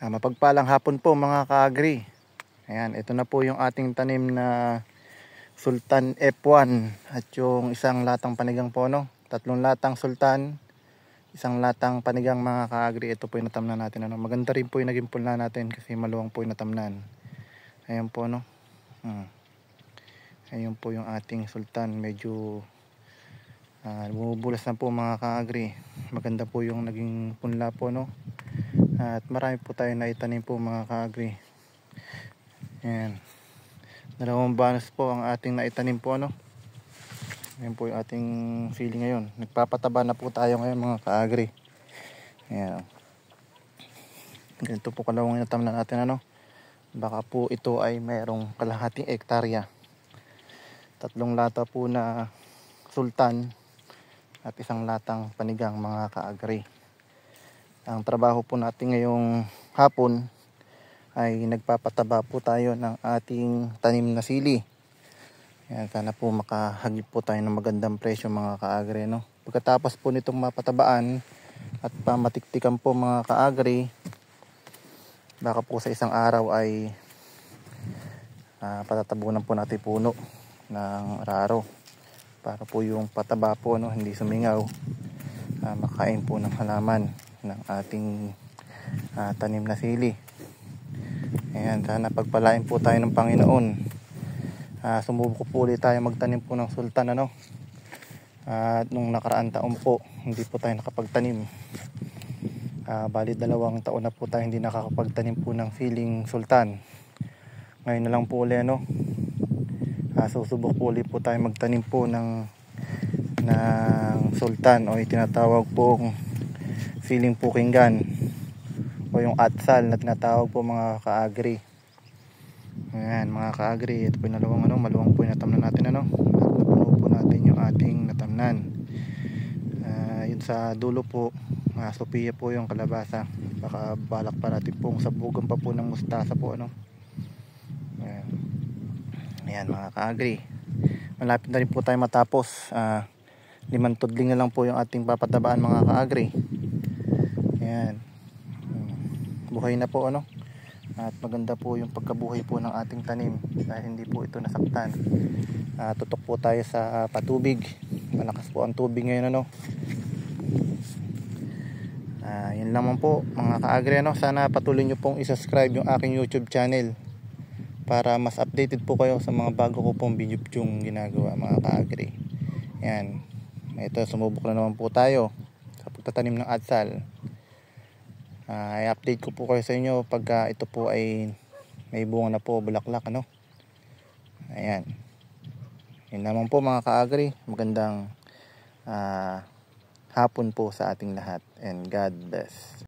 Mapagpalang hapon po mga ka-agri. Ayan, ito na po yung ating tanim na Sultan F1 at yung isang latang panigang po, no? 3 latang Sultan, isang latang panigang mga ka-agri. Ito po yung natamnan natin, ano? Maganda rin po yung naging pulna natin kasi maluwang po yung natamnan. Ayan po, no? Ayan po yung ating Sultan, medyo bumubulas na po mga ka-agri. Maganda po yung naging punla po, no? At marami po tayo naitanim po mga ka-agri. Ayan. 2 banos po ang ating naitanim po, ano. Ayan po yung ating feeling ngayon. Nagpapataba na po tayo ngayon mga ka-agri. Ayan. Ganito po kalawang natamnan natin, ano. Baka po ito ay mayroong kalahating hektarya. 3 lata po na Sultan at isang latang panigang mga ka-agri. Ang trabaho po natin ngayong hapon ay nagpapataba po tayo ng ating tanim na sili. Ayan, sana po makahagip po tayo ng magandang presyo mga ka-agri, no? Pagkatapos po nitong mapatabaan at pamatiktikan po mga ka-agri, baka po sa isang araw ay patatabunan po natin puno ng raro para po yung pataba po, no, hindi sumingaw, makain po ng halaman ng ating tanim na sili. Ayan, sana pagpalain po tayo ng Panginoon. Sumubok po ulit tayo magtanim po ng Sultan, ano. At nung nakaraan taon po hindi po tayo nakapagtanim. Bali 2 taon na po tayo hindi nakakapagtanim po ng siling Sultan. Ngayon na lang po ulit, ano. Susubok po ulit po tayo magtanim po ng Sultan o itinatawag pong siling pukinggan o yung atsal na tinatawag po mga ka-agri. Ayan mga ka-agri, ito po yung maluwang po yung natamnan natin, ano. At napuno po natin yung ating natamnan. Yun sa dulo po, Sophia po yung kalabasa. Baka balak pa natin pong sabugan pa po ng mustasa po, ano. Ayan mga ka-agri, malapit na rin po tayo matapos. 5 tudling na lang po yung ating papatabaan mga ka-agri. Ayan, buhay na po, ano. At maganda po yung pagkabuhay po ng ating tanim dahil hindi po ito nasaktan. Tutok po tayo sa patubig. Malakas po ang tubig ngayon, ano. Yun lamang po mga ka-agri, ano. Sana patuloy nyo pong isubscribe yung aking YouTube channel para mas updated po kayo sa mga bago ko pong video yung ginagawa mga ka-agri. Yan. Ito, sumubok na naman po tayo sa pagtatanim ng atsal. I-update ko po kayo sa inyo pagka ito po ay may bunga na po, bulaklak, ano. Ayan. Yun naman po mga ka-agri. Magandang hapon po sa ating lahat and God bless.